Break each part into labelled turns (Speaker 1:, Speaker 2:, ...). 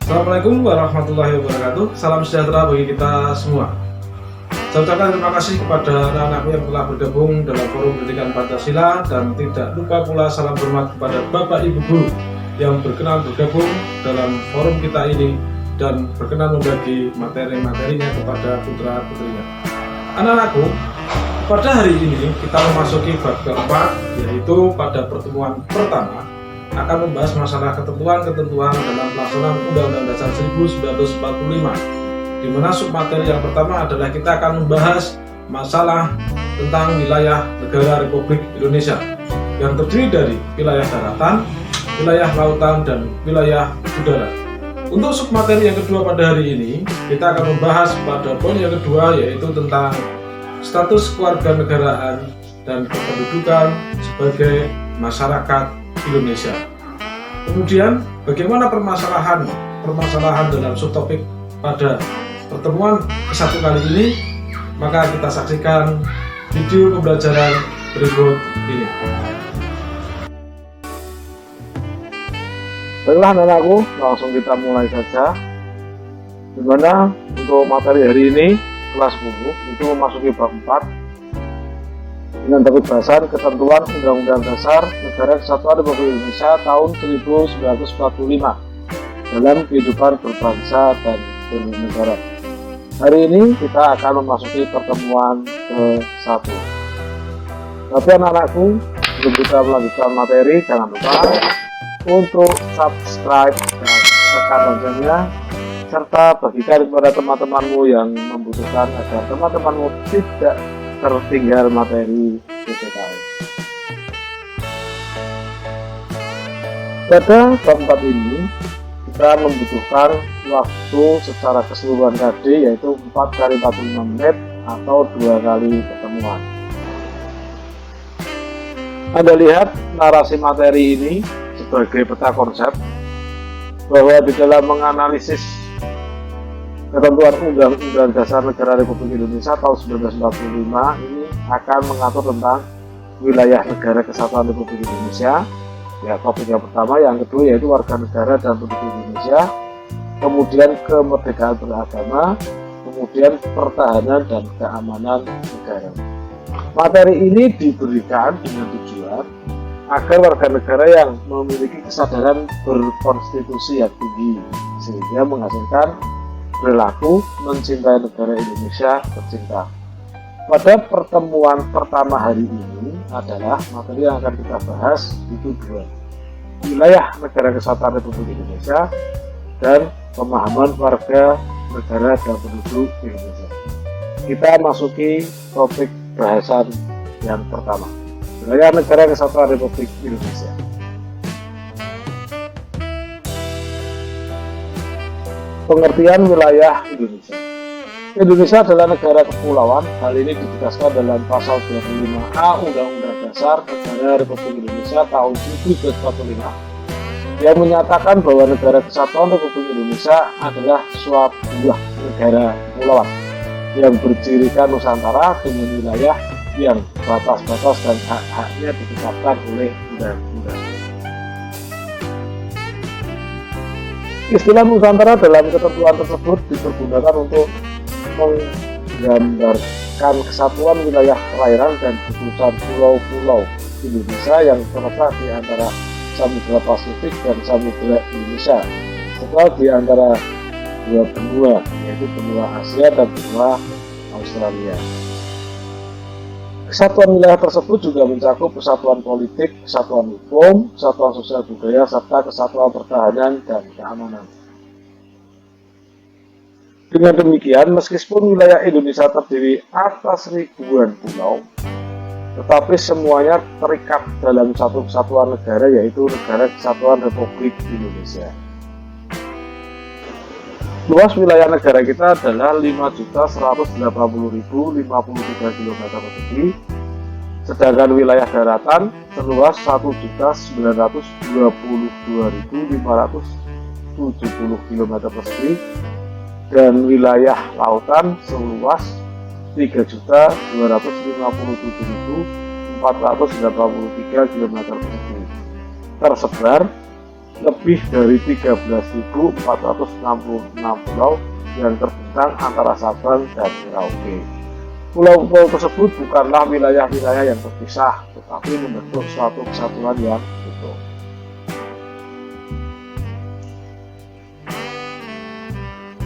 Speaker 1: Assalamualaikum warahmatullahi wabarakatuh. Salam sejahtera bagi kita semua. Saya ucapkan terima kasih kepada anak-anakku yang telah bergabung dalam forum pendidikan Pancasila, dan tidak lupa pula salam hormat kepada Bapak Ibu Guru yang berkenan bergabung dalam forum kita ini dan berkenan membagi materi-materinya kepada putra-putrinya. Anak-anakku, pada hari ini kita memasuki bab keempat, yaitu pada pertemuan pertama akan membahas masalah ketentuan-ketentuan dalam pelaksanaan Undang-Undang Dasar 1945, di mana submateri yang pertama adalah kita akan membahas masalah tentang wilayah negara Republik Indonesia yang terdiri dari wilayah daratan, wilayah lautan, dan wilayah udara. Untuk submateri yang kedua pada hari ini, kita akan membahas pada poin yang kedua, yaitu tentang status kewarganegaraan dan kependudukan sebagai masyarakat Indonesia. Kemudian, bagaimana permasalahan dalam subtopik pada pertemuan ke-1 kali ini? Maka kita saksikan video pembelajaran berikut ini.
Speaker 2: Baiklah anak-anakku, langsung kita mulai saja. Dimana untuk materi hari ini kelas 10 itu memasuki bab 4 dengan topik bahasan ketentuan Undang-Undang Dasar Negara Kesatuan Republik Indonesia tahun 1945 dalam kehidupan berbangsa dan bernegara. Hari ini kita akan memasuki pertemuan ke-1. Tapi anak-anakku, sebelum kita melanjutkan materi, jangan lupa untuk subscribe dan tekan loncengnya, serta bagikan kepada teman-temanmu yang membutuhkan agar teman-temanmu tidak tertinggal materi PPKN. Pada bab 4 ini kita membutuhkan waktu secara keseluruhan KD, yaitu 4 kali 45 menit atau 2 kali pertemuan. Anda lihat narasi materi ini sebagai peta konsep bahwa di dalam menganalisis ketentuan Undang-Undang Dasar Negara Republik Indonesia tahun 1945 ini akan mengatur tentang wilayah negara kesatuan Republik Indonesia, ya, topik yang pertama. Yang kedua yaitu warga negara dan penduduk Indonesia, kemudian kemerdekaan beragama, kemudian pertahanan dan keamanan negara. Materi ini diberikan dengan tujuan agar warga negara yang memiliki kesadaran berkonstitusi yang tinggi, sehingga menghasilkan perilaku mencintai negara Indonesia tercinta. Pada pertemuan pertama hari ini adalah materi yang akan kita bahas itu 2, wilayah negara kesatuan Republik Indonesia dan pemahaman warga negara dan penduduk Indonesia. Kita masuki topik bahasan yang pertama, wilayah negara kesatuan Republik Indonesia. Pengertian wilayah Indonesia. Indonesia adalah negara kepulauan. Hal ini ditegaskan dalam pasal 25A Undang-Undang Dasar Negara Republik Indonesia tahun 1945 yang menyatakan bahwa negara kesatuan Republik Indonesia adalah suatu negara kepulauan yang bercirikan Nusantara dengan wilayah yang batas-batas dan hak-haknya ditetapkan oleh undang-undang. Istilah Nusantara dalam ketentuan tersebut dipergunakan untuk menggambarkan kesatuan wilayah perairan dan gugusan pulau-pulau Indonesia yang terletak di antara Samudra Pasifik dan Samudra Indonesia, serta di antara dua benua, yaitu benua Asia dan benua Australia. Kesatuan wilayah tersebut juga mencakup kesatuan politik, kesatuan hukum, kesatuan sosial budaya, serta kesatuan pertahanan dan keamanan. Dengan demikian, meskipun wilayah Indonesia terdiri atas ribuan pulau, tetapi semuanya terikat dalam satu kesatuan negara, yaitu Negara Kesatuan Republik Indonesia. Luas wilayah negara kita adalah 5.180.053 km persegi, sedangkan wilayah daratan seluas 1.922.570 km persegi, dan wilayah lautan seluas 3.257.483 km persegi, tersebar lebih dari 13.466 pulau yang terbentang antara Sabang dan Merauke. Pulau-pulau tersebut bukanlah wilayah-wilayah yang terpisah, tetapi membentuk suatu kesatuan yang utuh.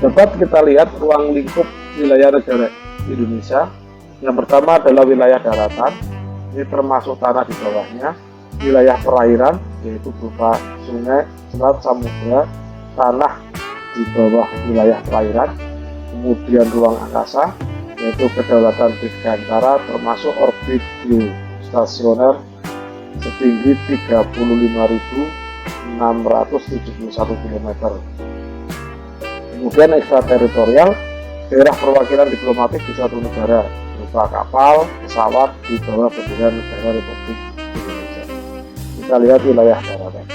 Speaker 2: Dapat kita lihat ruang lingkup wilayah negara Indonesia. Yang pertama adalah wilayah daratan, ini termasuk tanah di bawahnya. Wilayah perairan, yaitu berupa sungai, selat, samudra, tanah di bawah wilayah perairan. Kemudian ruang angkasa, yaitu kedaulatan dirgantara termasuk orbit geostasioner setinggi 35.671 km. Kemudian ekstrateritorial, daerah perwakilan diplomatik di suatu negara berupa kapal, pesawat di bawah bendera negara Republik Indonesia. Kita lihat wilayah daratan.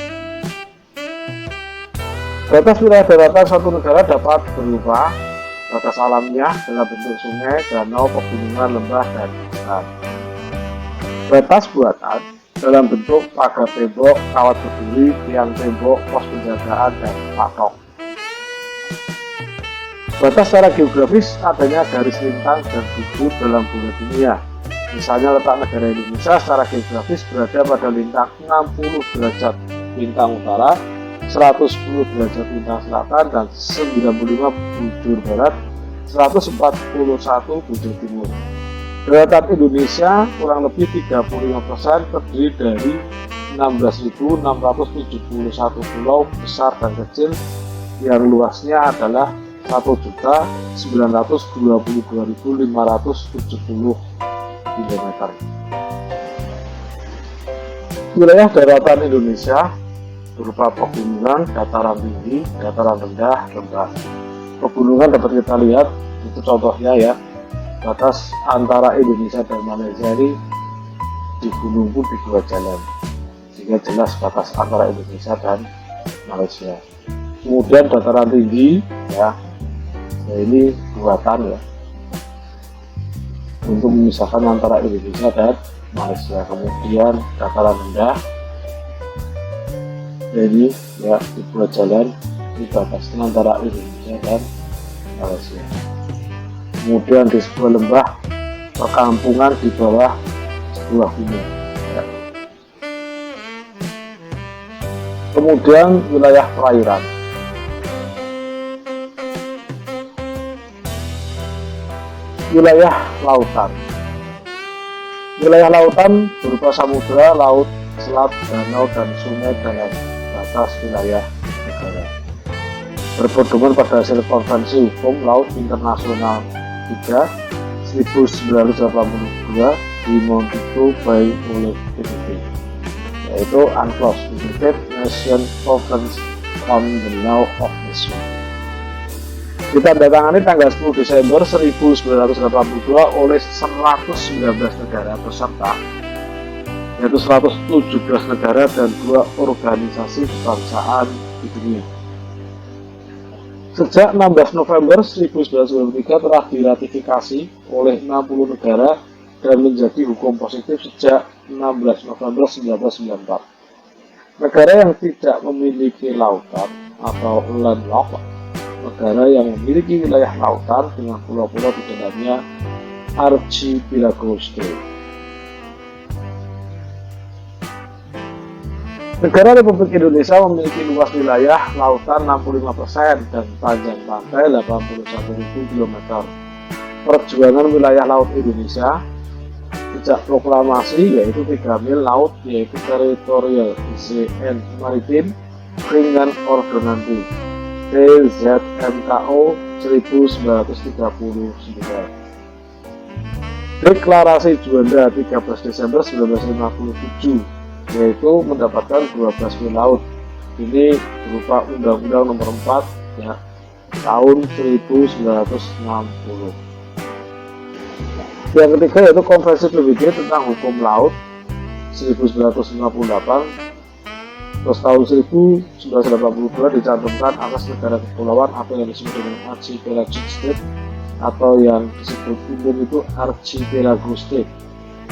Speaker 2: Batas wilayah daratan suatu negara dapat berupa batas alamiah dalam bentuk sungai, danau, pegunungan, lembah, dan hutan. Batas buatan dalam bentuk pagar tembok, kawat berduri, tiang tembok, pos penjagaan, dan patok. Batas secara geografis adanya garis lintang dan bujur dalam bulan dunia. Misalnya letak negara Indonesia secara geografis berada pada lintang 60 derajat lintang utara, 110 derajat lintang selatan, dan 95 bujur barat, 141 bujur timur. Daratan Indonesia kurang lebih 35% terdiri dari 16.671 pulau besar dan kecil yang luasnya adalah 1.922.570 km. Wilayah daratan Indonesia berupa pegunungan, dataran tinggi, dataran rendah, lembah. Pegunungan dapat kita lihat, itu contohnya ya, batas antara Indonesia dan Malaysia ini di gunung pun di dua jalan, sehingga jelas batas antara Indonesia dan Malaysia. Kemudian dataran tinggi ya, ini buatan ya, untuk memisahkan antara Indonesia dan Malaysia. Kemudian dataran rendah, ini ya di dua jalan, di batasnya antara Indonesia dan Malaysia. Kemudian di sebuah lembah, perkampungan di bawah sebuah gunung ya. Kemudian wilayah perairan. Wilayah lautan. Wilayah lautan berupa samudra, laut, selat, danau, dan sungai dalam batas wilayah negara. Berpedoman pada hasil Konvensi Hukum Laut Internasional 3 1982 di Montego Bay oleh PBB, yaitu UNCLOS, United Nations Conference on the Law of the Sea. Ditandatangani tanggal 10 Desember 1982 oleh 119 negara peserta, yaitu 117 negara dan 2 organisasi kebangsaan di dunia. Sejak 16 November 1993 telah diratifikasi oleh 60 negara dan menjadi hukum positif sejak 16 November 1994. Negara yang tidak memiliki lautan atau landlocked, negara yang memiliki wilayah lautan dengan pulau-pulau di dalamnya archipelago state. Negara Republik Indonesia memiliki luas wilayah lautan 65% dan panjang pantai 81.000 km. Perjuangan wilayah laut Indonesia sejak proklamasi yaitu 3 mil laut, yaitu Territorial Zone Maritime Ringan Ordonansi TZMKO 1939. Deklarasi Juanda 13 Desember 1957 yaitu mendapatkan 12 mil laut. Ini berupa Undang-Undang Nomor 4 ya, tahun 1960. Yang ketiga yaitu Konvensi PBB tentang Hukum Laut 1958. Terus tahun 1982 dicantumkan asas negara kepulauan atau yang disebut dengan archipelagic state atau yang disebut umum itu archipelago state.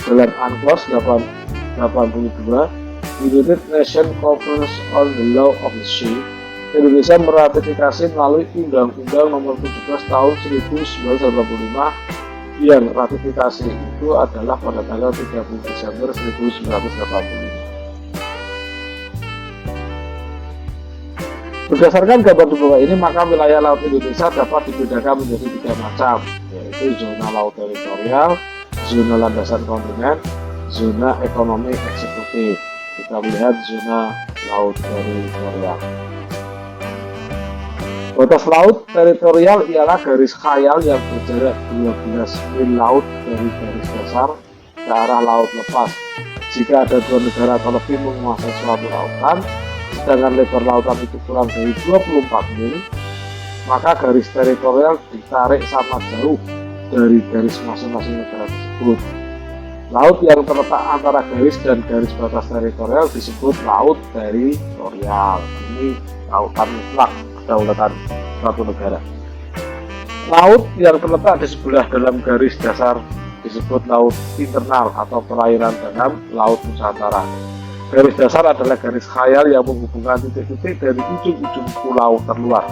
Speaker 2: Dalam UNCLOS 82 United Nations Conference on the Law of the Sea, Indonesia meratifikasi melalui Undang-Undang Nomor 17 Tahun 1985 yang ratifikasi itu adalah pada tanggal 30 Desember 1985. Berdasarkan gambar di bawah ini, maka wilayah laut Indonesia dapat dibedakan menjadi 3 macam, yaitu zona laut teritorial, zona landasan kontinen, zona ekonomi eksekutif. Kita lihat zona laut teritorial. Batas laut teritorial ialah garis khayal yang berjarak 12 mil laut dari garis dasar ke arah laut lepas. Jika ada 2 negara atau lebih menguasai suatu lautan, sedangkan lebar lautan itu kurang dari 24 mil, maka garis teritorial ditarik sama jauh dari garis masing-masing negara tersebut. Laut yang terletak antara garis dan garis batas teritorial disebut laut teritorial. Ini lautan mutlak kedaulatan suatu negara. Laut yang terletak di sebelah dalam garis dasar disebut laut internal atau perairan dalam laut Nusantara. Garis dasar adalah garis khayal yang menghubungkan titik-titik dari ujung-ujung pulau terluar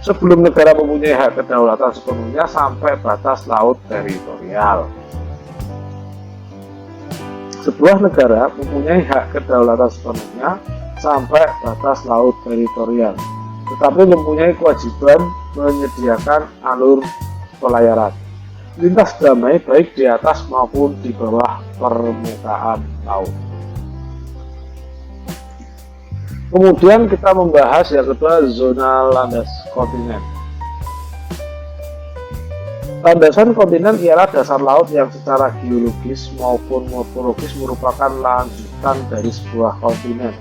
Speaker 2: sebelum negara mempunyai hak kedaulatan sepenuhnya sampai batas laut teritorial. Sebuah negara mempunyai hak kedaulatan sepenuhnya sampai batas laut teritorial, tetapi mempunyai kewajiban menyediakan alur pelayaran lintas damai baik di atas maupun di bawah permukaan laut. Kemudian kita membahas yang kedua, zona landas kontinen. Landasan kontinen ialah dasar laut yang secara geologis maupun morfologis merupakan lanjutan dari sebuah kontinen.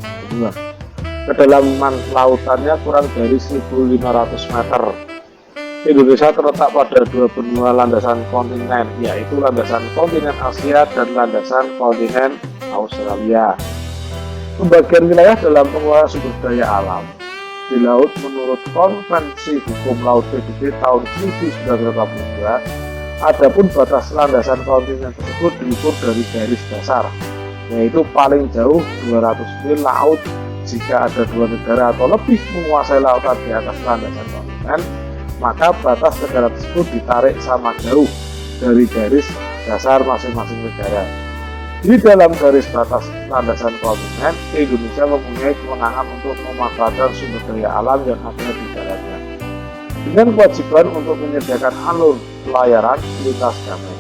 Speaker 2: Kedalaman lautannya kurang dari 1.500 meter. Indonesia terletak pada 2 benua landasan kontinen, yaitu landasan kontinen Asia dan landasan kontinen Australia. Pembagian wilayah dalam pengelolaan sumber daya alam di laut menurut Konvensi Hukum Laut PBB tahun 1982, adapun batas landasan kontinen tersebut diukur dari garis dasar, yaitu paling jauh 200 mil laut. Jika ada 2 negara atau lebih menguasai lautan di atas landasan kontinen, maka batas negara tersebut ditarik sama jauh dari garis dasar masing-masing negara. Di dalam garis batas landasan kontinen, Indonesia mempunyai kewenangan untuk memanfaatkan sumber daya alam yang ada di dalamnya, dengan kewajiban untuk menyediakan alur pelayaran lintas damai.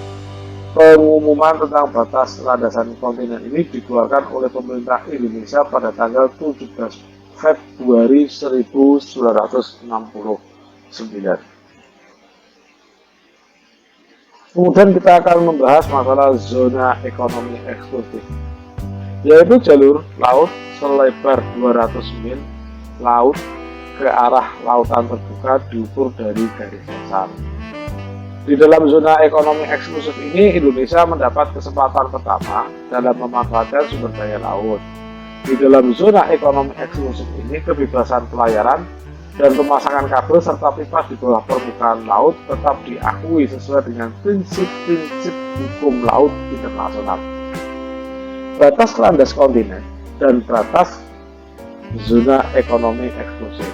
Speaker 2: Pengumuman tentang batas landasan kontinen ini dikeluarkan oleh pemerintah Indonesia pada tanggal 17 Februari 1969. Kemudian kita akan membahas masalah zona ekonomi eksklusif, yaitu jalur laut selebar 200 mil laut ke arah lautan terbuka diukur dari garis dasar. Di dalam zona ekonomi eksklusif ini, Indonesia mendapat kesempatan pertama dalam memanfaatkan sumber daya laut. Di dalam zona ekonomi eksklusif ini, kebebasan pelayaran dan pemasangan kabel serta pipa di bawah permukaan laut tetap diakui sesuai dengan prinsip-prinsip hukum laut internasional. Batas landas kontinen dan batas zona ekonomi eksklusif.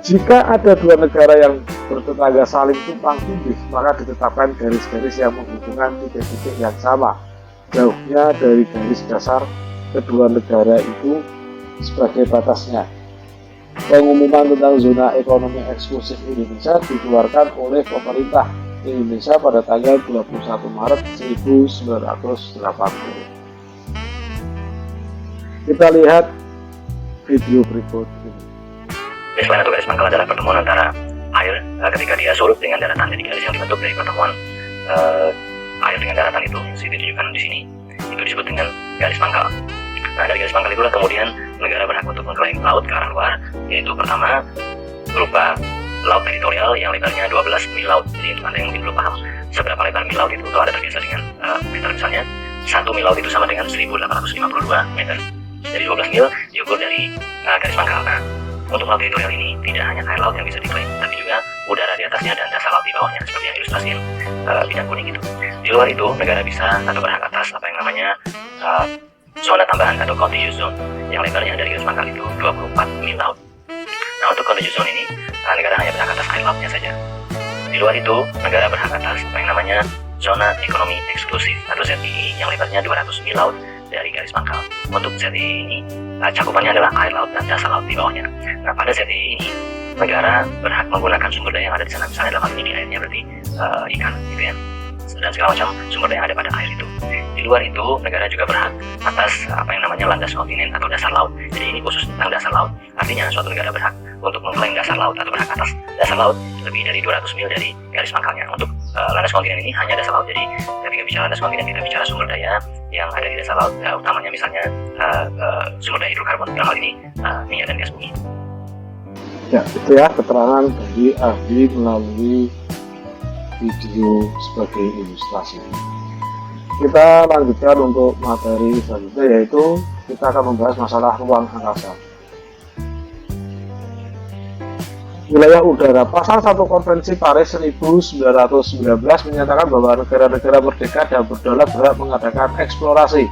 Speaker 2: Jika ada 2 negara yang bertetangga saling tumpang tindih, maka ditetapkan garis-garis yang menghubungkan titik-titik yang sama jauhnya dari garis dasar kedua negara itu sebagai batasnya. Pengumuman tentang zona ekonomi eksklusif Indonesia dikeluarkan oleh pemerintah Indonesia pada tanggal 21 Maret 1980. Kita lihat video berikut ini.
Speaker 3: Baseline atau garis pangkal adalah pertemuan antara air ketika dia surut dengan daratan. Jadi garis yang dibentuk dari pertemuan air dengan daratan itu ditunjukkan di sini. Itu disebut dengan garis pangkal. Nah, dari garis pangkal itulah kemudian negara berhak untuk mengklaim laut ke arah luar, yaitu pertama berupa laut teritorial yang lebarnya 12 mil laut. Jadi untuk Anda yang mungkin belum paham seberapa lebar mil laut itu, kalau Anda terbiasa dengan meter misalnya, 1 mil laut itu sama dengan 1852 meter. Jadi 12 mil diukur dari garis pangkal. Nah, untuk laut teritorial ini tidak hanya air laut yang bisa diklaim, tapi juga udara di atasnya dan dasar laut di bawahnya, seperti yang ilustrasiin bidang kuning itu. Di luar itu, negara bisa atau berhak atas apa yang namanya zona tambahan atau contiguous zone yang lebarnya dari garis pangkal itu 24 mil laut. Nah, untuk contiguous zone ini, negara hanya berhak atas air lautnya saja. Di luar itu, negara berhak atas apa yang namanya zona ekonomi eksklusif atau ZEE yang lebarnya 200 mil laut dari garis pangkal. Untuk ZEE ini, cakupannya adalah air laut dan dasar laut di bawahnya. Nah, pada ZEE ini, negara berhak menggunakan sumber daya yang ada di sana. Misalnya dalam hal ini di airnya berarti ikan, gitu ya, dan segala macam sumber daya yang ada pada air itu. Di luar itu, negara juga berhak atas apa yang namanya landas kontinen atau dasar laut. Jadi ini khusus tentang dasar laut. Artinya suatu negara berhak untuk mengklaim dasar laut atau berhak atas dasar laut lebih dari 200 mil dari garis pangkalnya. Untuk landas kontinen ini hanya dasar laut. Jadi ketika bicara landas kontinen, kita bicara sumber daya yang ada di dasar laut, utamanya misalnya sumber daya hidrokarbon, dalam hal ini minyak dan gas bumi.
Speaker 2: Ya, itu ya keterangan dari ahli melalui video sebagai ilustrasi. Kita lanjutkan untuk materi selanjutnya, yaitu kita akan membahas masalah ruang angkasa. Wilayah udara. Pasal 1 Konvensi Paris 1919 menyatakan bahwa negara-negara merdeka dan berdaulat berhak mengadakan eksplorasi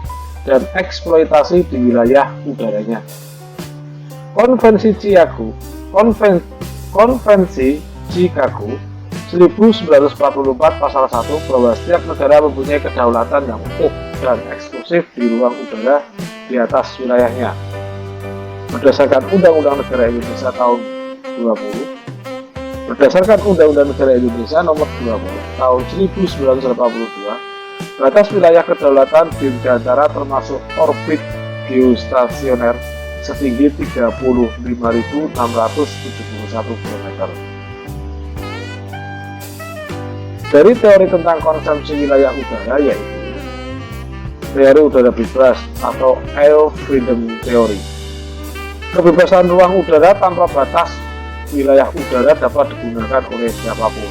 Speaker 2: dan eksploitasi di wilayah udaranya. Konvensi Chicago 1944 pasal 1 bahwa setiap negara mempunyai kedaulatan yang utuh dan eksklusif di ruang udara di atas wilayahnya. Berdasarkan Undang-Undang Negara Indonesia tahun 20, berdasarkan Undang-Undang Negara Indonesia nomor 20 tahun 1982, batas wilayah kedaulatan dirgantara termasuk orbit geostasioner setinggi 35.671 km. Dari teori tentang konsepsi wilayah udara, yaitu teori udara bebas atau Air Freedom Theory. Kebebasan ruang udara tanpa batas wilayah udara dapat digunakan oleh siapapun.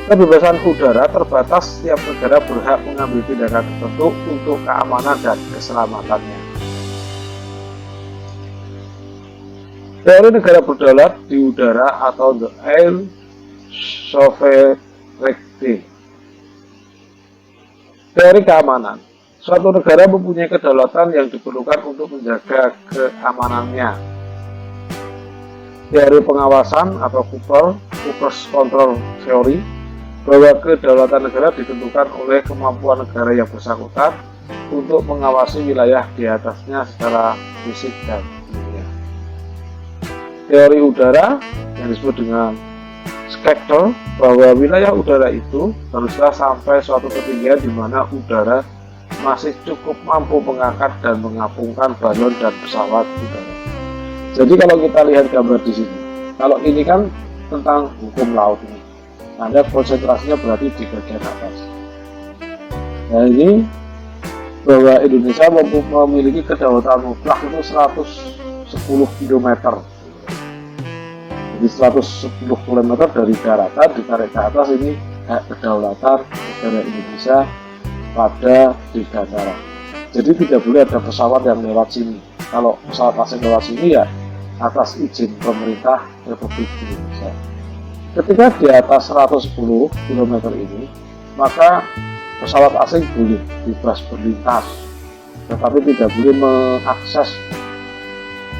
Speaker 2: Kebebasan udara terbatas, setiap negara berhak mengambil tindakan tertentu untuk keamanan dan keselamatannya. Teori negara berdaulat di udara atau The Air Sovereignty. Teori keamanan. Suatu negara mempunyai kedaulatan yang diperlukan untuk menjaga keamanannya. Teori pengawasan atau Cooper's Control Theory, bahwa kedaulatan negara ditentukan oleh kemampuan negara yang bersangkutan untuk mengawasi wilayah di atasnya secara fisik dan kimia. Teori udara yang disebut dengan Schechter, bahwa wilayah udara itu haruslah sampai suatu ketinggian di mana udara masih cukup mampu mengangkat dan mengapungkan balon dan pesawat udara. Jadi kalau kita lihat gambar di sini, kalau ini kan tentang hukum laut ini, Anda konsentrasinya berarti di bagian atas. Nah ini bahwa Indonesia memiliki kedaulatan mutlak itu 110 km. Di 110 km dari daratan ditarik ke atas, ini hak kedaulatan negara Indonesia pada dirgantara. Jadi tidak boleh ada pesawat yang lewat sini. Kalau pesawat asing lewat sini ya atas izin pemerintah Republik Indonesia. Ketika di atas 110 km ini, maka pesawat asing boleh bebas berlintas, tetapi tidak boleh mengakses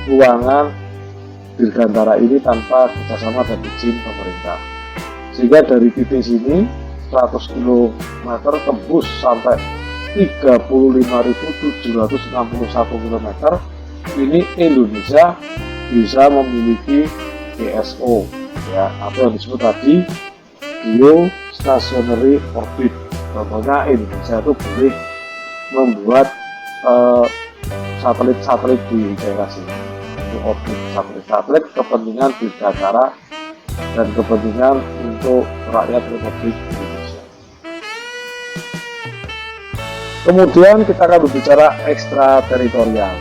Speaker 2: ruangan dirgantara ini tanpa kerjasama dan izin pemerintah. Sehingga dari titik sini 100 km tembus sampai 35.761 km, ini Indonesia bisa memiliki GSO, ya, atau yang disebut tadi geostationary orbit. Contohnya Indonesia itu boleh membuat satelit-satelit di daerah sini. Orbit satelit kepentingan dirgantara dan kepentingan untuk rakyat Republik Indonesia. Kemudian kita akan berbicara ekstrateritorial.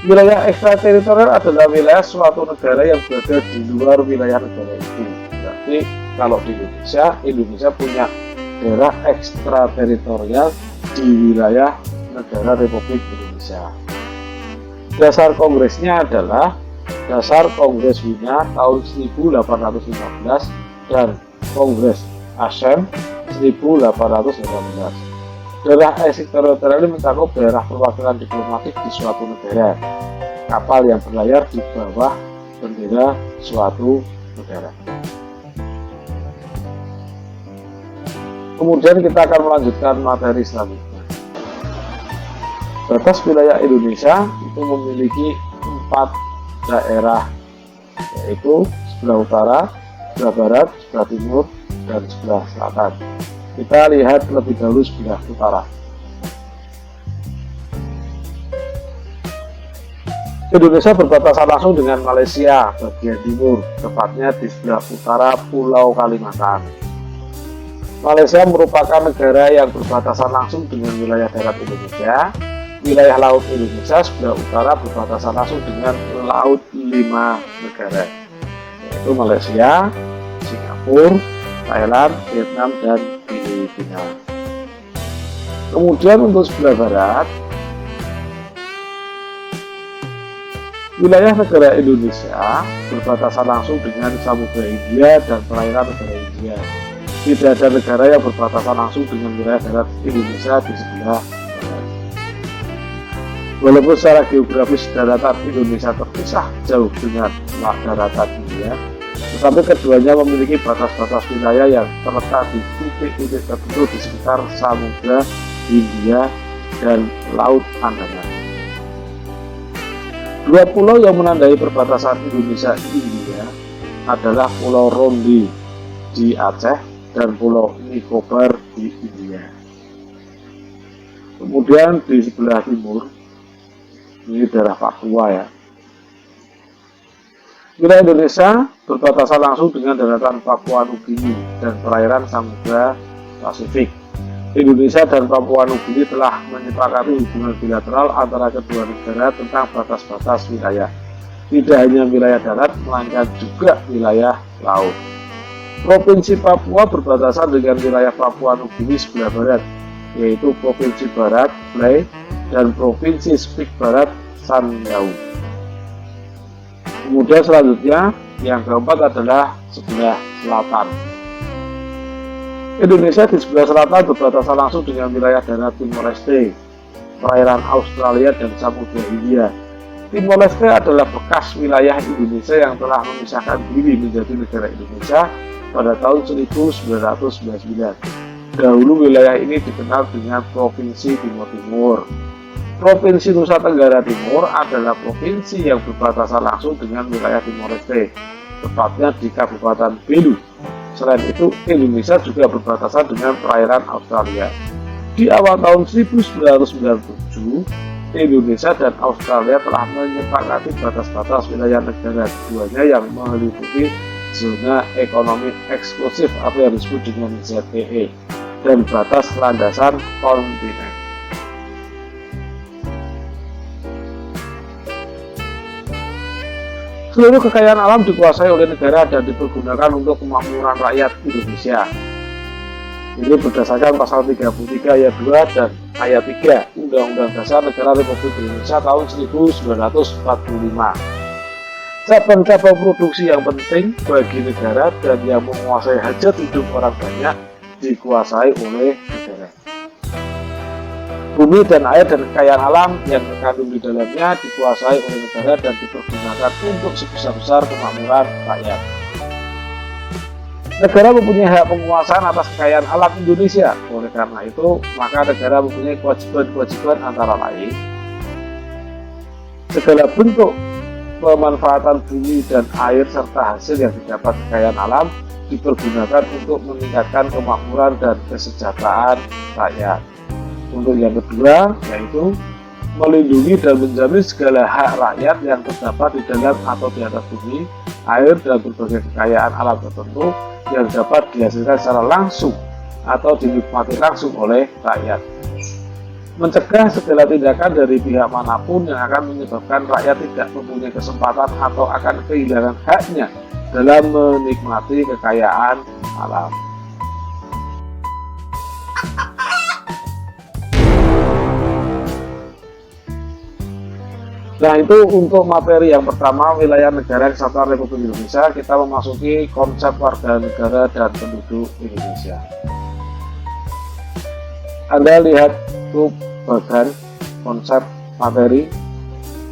Speaker 2: Wilayah ekstrateritorial adalah wilayah suatu negara yang berada di luar wilayah negara itu. Berarti kalau di Indonesia punya daerah ekstrateritorial di wilayah negara Republik Indonesia. Dasar kongresnya adalah Dasar Kongres Wina tahun 1815 dan Kongres ASEM 1818. Daerah ekstrateritorial mencakup daerah perwakilan diplomatik di suatu negara, kapal yang berlayar di bawah bendera suatu negara. Kemudian kita akan melanjutkan materi selanjutnya. Batas wilayah Indonesia itu memiliki 4 daerah, yaitu sebelah utara, sebelah barat, sebelah timur, dan sebelah selatan. Kita lihat lebih dahulu sebelah utara. Indonesia berbatasan langsung dengan Malaysia bagian timur, tepatnya di sebelah utara Pulau Kalimantan. Malaysia merupakan negara yang berbatasan langsung dengan wilayah darat Indonesia. Wilayah laut Indonesia sebelah utara berbatasan langsung dengan laut 5 negara, yaitu Malaysia, Singapura, Thailand, Vietnam, dan Filipina. Kemudian untuk sebelah barat, wilayah negara Indonesia berbatasan langsung dengan Samudra Hindia dan perairan negara India. Tidak ada negara yang berbatasan langsung dengan wilayah darat Indonesia di sebelah barat. Walaupun secara geografis daratan Indonesia terpisah jauh dengan daratan India, tetapi keduanya memiliki batas-batas wilayah yang terletak di titik-titik tertentu di sekitar Samudra Hindia dan Laut Andaman. 2 pulau yang menandai perbatasan Indonesia-India adalah Pulau Rondi di Aceh dan Pulau Nicobar di India. Kemudian di sebelah timur, ini daerah Papua ya. Wilayah Indonesia berbatasan langsung dengan daratan Papua Nugini dan perairan Samudra Pasifik. Indonesia dan Papua Nugini telah menyepakati hubungan bilateral antara kedua negara tentang batas-batas wilayah. Tidak hanya wilayah darat, melainkan juga wilayah laut. Provinsi Papua berbatasan dengan wilayah Papua Nugini sebelah barat, yaitu Provinsi Barat, Blai, dan Provinsi Spik Barat, Sandaun. Kemudian selanjutnya, yang keempat adalah sebelah selatan. Indonesia di sebelah selatan berbatasan langsung dengan wilayah darat Timor Leste, perairan Australia, dan Samudra Hindia. Timor Leste adalah bekas wilayah Indonesia yang telah memisahkan diri menjadi negara Indonesia pada tahun 1999. Dahulu wilayah ini dikenal dengan Provinsi Timor Timur. Provinsi Nusa Tenggara Timur adalah provinsi yang berbatasan langsung dengan wilayah Timor Leste, tepatnya di Kabupaten Belu. Selain itu, Indonesia juga berbatasan dengan perairan Australia. Di awal tahun 1997, Indonesia dan Australia telah menyepakati batas-batas wilayah negara keduanya yang meliputi zona ekonomi eksklusif atau yang disebut dengan ZEE dan batas landasan kontinen. Seluruh kekayaan alam dikuasai oleh negara dan dipergunakan untuk kemakmuran rakyat Indonesia. Ini berdasarkan pasal 33 ayat 2 dan ayat 3 Undang-Undang Dasar Negara Republik Indonesia tahun 1945. Cabang-cabang produksi yang penting bagi negara dan yang menguasai hajat hidup orang banyak dikuasai oleh negara. Bumi dan air dan kekayaan alam yang terkandung di dalamnya dikuasai oleh negara dan dipergunakan untuk sebesar-besar kemakmuran rakyat. Negara mempunyai hak penguasaan atas kekayaan alam Indonesia. Oleh karena itu, maka negara mempunyai kewajiban-kewajiban antara lain segala bentuk pemanfaatan bumi dan air serta hasil yang didapat kekayaan alam dipergunakan untuk meningkatkan kemakmuran dan kesejahteraan rakyat. Untuk yang kedua, yaitu melindungi dan menjamin segala hak rakyat yang terdapat di dalam atau di atas bumi, air, dan berbagai kekayaan alam tertentu yang dapat dihasilkan secara langsung atau dinikmati langsung oleh rakyat. Mencegah segala tindakan dari pihak manapun yang akan menyebabkan rakyat tidak mempunyai kesempatan atau akan kehilangan haknya dalam menikmati kekayaan alam. Nah, itu untuk materi yang pertama, wilayah negara kesatuan Republik Indonesia. Kita memasuki konsep warga negara dan penduduk Indonesia. Anda lihat tuh bagan konsep materi.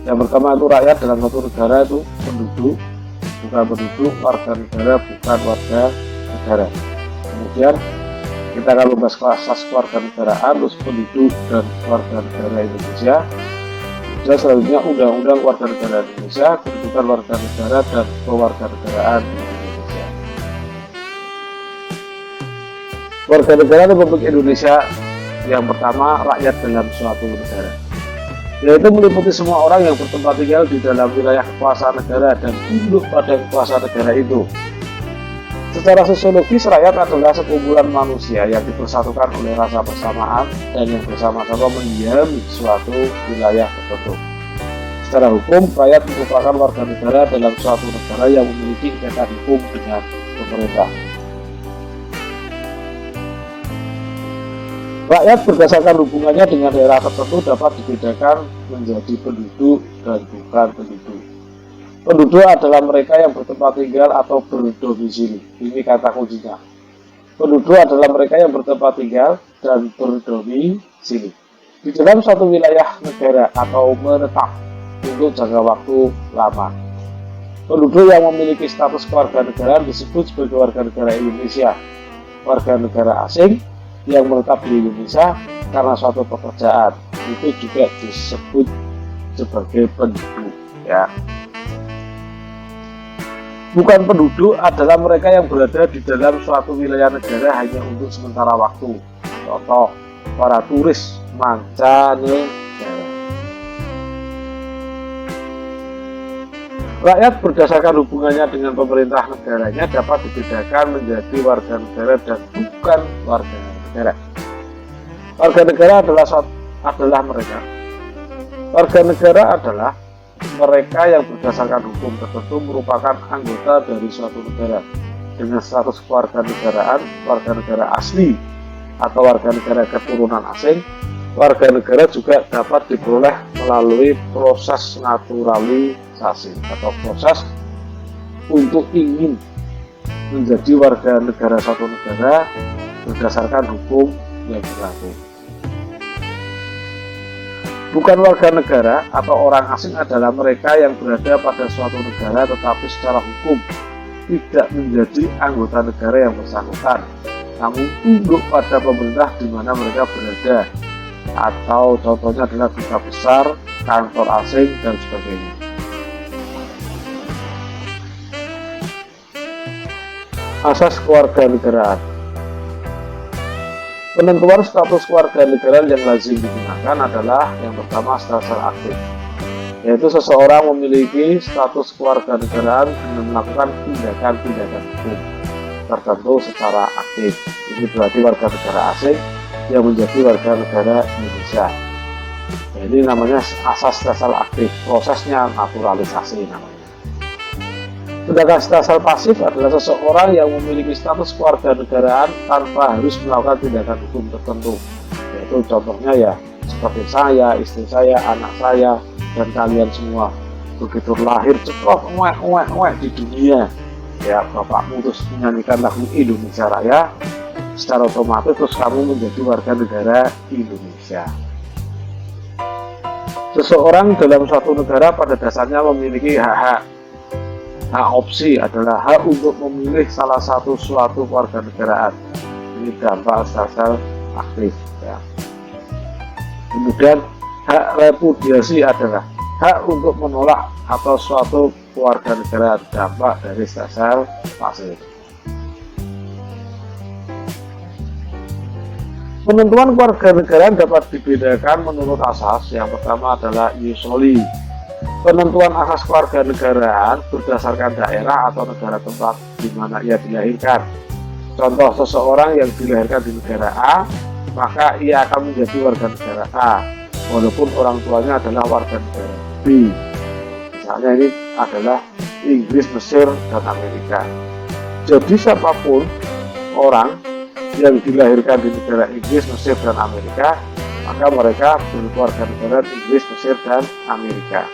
Speaker 2: Yang pertama itu rakyat dalam satu negara itu penduduk, bukan penduduk, warga negara, bukan warga negara. Kemudian kita akan membahas asas keluarga negaraan, terus penduduk dan warga negara Indonesia. Dan selanjutnya undang-undang warga negara Indonesia, kedudukan warga negara dan kewarganegaraan Indonesia. Warga negara Republik Indonesia yang pertama, rakyat dalam suatu negara, yaitu meliputi semua orang yang bertempat tinggal di dalam wilayah kekuasaan negara dan tunduk pada kekuasaan negara itu. Secara sosiologis, rakyat adalah sekumpulan manusia yang dipersatukan oleh rasa persamaan dan yang bersama-sama mendiami suatu wilayah tertentu. Secara hukum, rakyat merupakan warga negara dalam suatu negara yang memiliki ikatan hukum dengan pemerintah. Rakyat berdasarkan hubungannya dengan daerah tertentu dapat dibedakan menjadi penduduk dan bukan penduduk. Penduduk adalah mereka yang bertempat tinggal atau berdomisili. Ini kata kuncinya. Penduduk adalah mereka yang bertempat tinggal dan berdomisili di dalam suatu wilayah negara atau menetap untuk jangka waktu lama. Penduduk yang memiliki status kewarganegaraan disebut sebagai warga negara Indonesia. Warga negara asing yang menetap di Indonesia karena suatu pekerjaan itu juga disebut sebagai penduduk, ya. Bukan penduduk adalah mereka yang berada di dalam suatu wilayah negara hanya untuk sementara waktu. Contoh, para turis mancanegara. Rakyat berdasarkan hubungannya dengan pemerintah negaranya dapat dibedakan menjadi warga negara dan bukan warga negara. Warga negara adalah mereka. Warga negara adalah mereka yang berdasarkan hukum tertentu merupakan anggota dari suatu negara dengan status kewarganegaraan, warga negara asli atau warga negara keturunan asing. Warga negara juga dapat diperoleh melalui proses naturalisasi atau proses untuk ingin menjadi warga negara suatu negara berdasarkan hukum yang berlaku. Bukan warga negara atau orang asing adalah mereka yang berada pada suatu negara tetapi secara hukum tidak menjadi anggota negara yang bersangkutan, namun tunduk pada pemerintah di mana mereka berada, atau contohnya adalah duta besar, kantor asing, dan sebagainya. Asas kewarganegaraan. Penentuan status kewarganegaraan yang lazim digunakan adalah yang pertama status aktif, yaitu seseorang memiliki status kewarganegaraan dengan melakukan tindakan-tindakan hukum tertentu secara aktif. Ini berarti warga negara asing yang menjadi warga negara Indonesia. Ini namanya asas status aktif, prosesnya naturalisasi namanya. Sedangkan status pasif adalah seseorang yang memiliki status kewarganegaraan tanpa harus melakukan tindakan hukum tertentu. Yaitu contohnya ya seperti saya, istri saya, anak saya, dan kalian semua. Begitu lahir cekrok di dunia, ya bapakmu terus menyanyikan lagu Indonesia Raya, secara otomatis terus kamu menjadi warga negara Indonesia. Seseorang dalam suatu negara pada dasarnya memiliki hak opsi adalah hak untuk memilih salah satu suatu kewarganegaraan. Ini dampak status aktif, ya. Kemudian hak repudiasi adalah hak untuk menolak atau suatu kewarganegaraan, dampak dari status pasif. Penentuan kewarganegaraan dapat dibedakan menurut asas. Yang pertama adalah ius soli. Penentuan asas kewarganegaraan berdasarkan daerah atau negara tempat di mana ia dilahirkan. Contoh, seseorang yang dilahirkan di negara A, maka ia akan menjadi warga negara A, walaupun orang tuanya adalah warga negara B. Misalnya ini adalah Inggris, Mesir, dan Amerika. Jadi siapapun orang yang dilahirkan di negara Inggris, Mesir, dan Amerika, maka mereka berkeluarga negara Inggris, Mesir, dan Amerika.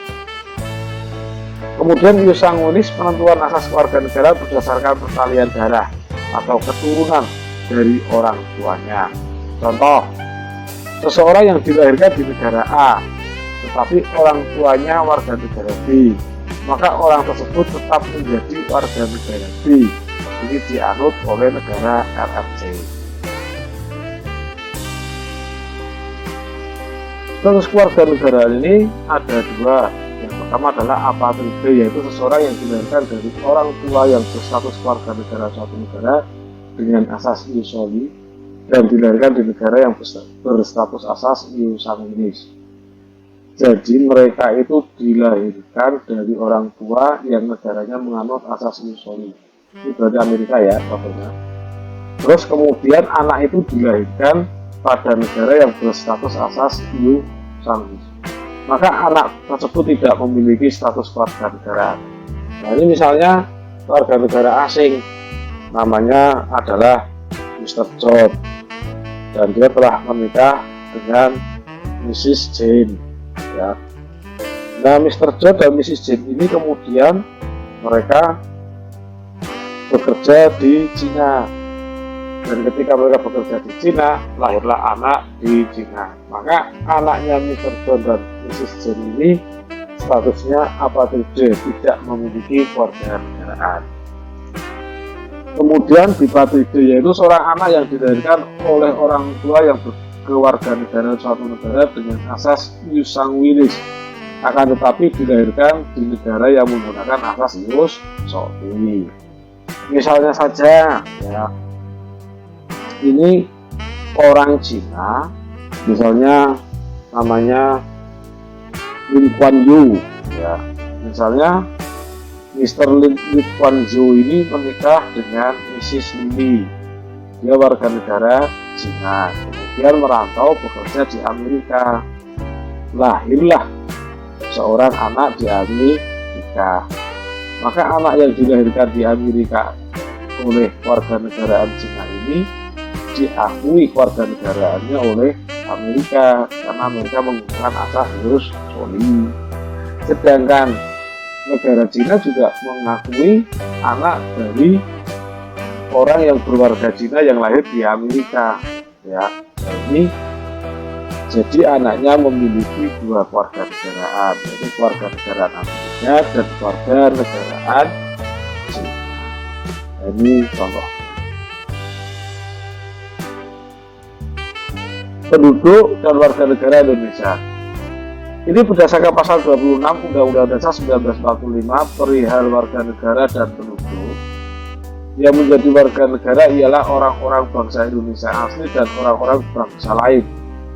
Speaker 2: Kemudian ius sanguinis, penentuan asas kewarganegaraan berdasarkan pertalian darah atau keturunan dari orang tuanya. Contoh, seseorang yang dilahirkan di negara A, tetapi orang tuanya warga negara B, maka orang tersebut tetap menjadi warga negara B. Ini dianut oleh negara RRC. Status kewarganegaraan ini ada dua. Yang pertama adalah apatride, yaitu seseorang yang dilahirkan dari orang tua yang berstatus warga negara suatu negara dengan asas ius soli dan dilahirkan di negara yang berstatus asas ius sanguinis. Jadi mereka itu dilahirkan dari orang tua yang negaranya menganut asas ius soli. Ini berarti Amerika ya, contohnya. Terus kemudian anak itu dilahirkan pada negara yang berstatus asas ius sanguinis. Maka anak tersebut tidak memiliki status kewarganegaraan. Nah, ini misalnya warga negara asing, namanya adalah Mr. John, dan dia telah menikah dengan Mrs. Jane. Ya. Nah, Mr. John dan Mrs. Jane ini kemudian mereka bekerja di Cina, dan ketika mereka bekerja di Cina, lahirlah anak di Cina. Maka anaknya Mr. John dan Mrs. Jane ini statusnya apatride, tidak memiliki kewarganegaraan. Kemudian bipatride, yaitu seorang anak yang dilahirkan oleh orang tua yang berkewarganegaraan suatu negara dengan asas ius sanguinis, akan tetapi dilahirkan di negara yang menggunakan asas ius soli. Misalnya saja, ya, ini orang Cina, misalnya namanya Lin Kuan Yew, ya, misalnya Mr. Lin Kuan Yew ini menikah dengan Mrs. Li, dia warga negara Cina, kemudian merantau bekerja di Amerika, lahirlah seorang anak di Amerika. Maka anak yang dilahirkan di Amerika oleh warganegaraan Cina ini diakui warganegaraannya oleh Amerika, karena Amerika menggunakan asas ius soli. Sedangkan negara Cina juga mengakui anak dari orang yang berwarga Cina yang lahir di Amerika. Ya, ini jadi anaknya memiliki dua kewarganegaraan, yaitu kewarganegaraan Amerika dan kewarganegaraan Cina. Ini contoh. Penduduk dan warga negara Indonesia. Ini berdasarkan pasal 26 Undang-Undang Dasar 1945 perihal warga negara dan penduduk. Yang menjadi warga negara ialah orang-orang bangsa Indonesia asli dan orang-orang bangsa lain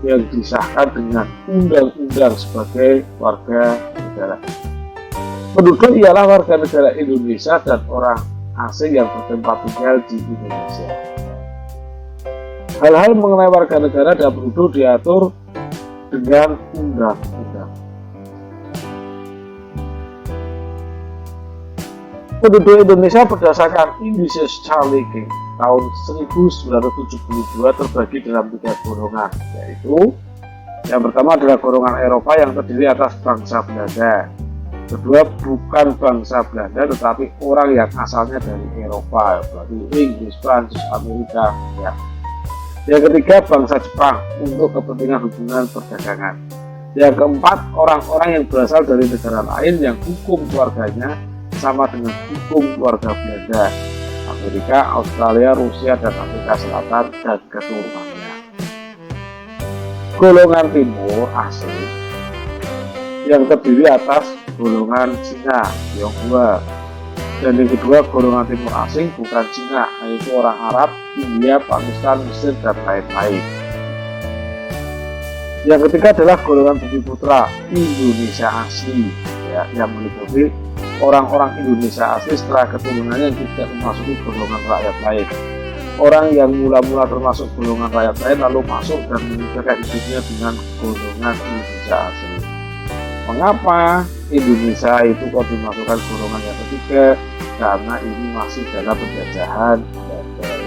Speaker 2: yang disahkan dengan undang-undang sebagai warga negara. Penduduk ialah warga negara Indonesia dan orang asing yang bertempat tinggal di Indonesia. Hal-hal mengenai warga negara dan penduduk diatur dengan undang-undang. Penduduk Indonesia berdasarkan Indices Charlie-King tahun 1972 terbagi dalam 3 golongan, yaitu yang pertama adalah golongan Eropa yang terdiri atas bangsa Belanda. Kedua, bukan bangsa Belanda tetapi orang yang asalnya dari Eropa, berarti Inggris, Prancis, Amerika, ya. Yang ketiga, bangsa Jepang untuk kepentingan hubungan perdagangan. Yang keempat, orang-orang yang berasal dari negara lain yang hukum keluarganya sama dengan hukum keluarga Belanda, Amerika, Australia, Rusia, dan Afrika Selatan dan keturunannya. Golongan timur asing yang terdiri atas golongan Cina, Tionghoa, dan yang kedua golongan timur asing bukan Cina, yaitu orang Arab, India, Pakistan, Mesir, dan lain-lain. Yang ketiga adalah golongan bumi putra Indonesia asli, ya, yang meliputi orang-orang Indonesia asli setelah keturunannya yang tidak memasuki golongan rakyat lain. Orang yang mula-mula termasuk golongan rakyat lain lalu masuk dan meninggalkan hidupnya dengan golongan Indonesia asli. Mengapa Indonesia itu kok dimasukkan golongan yang ketiga? Karena ini masih dalam penjajahan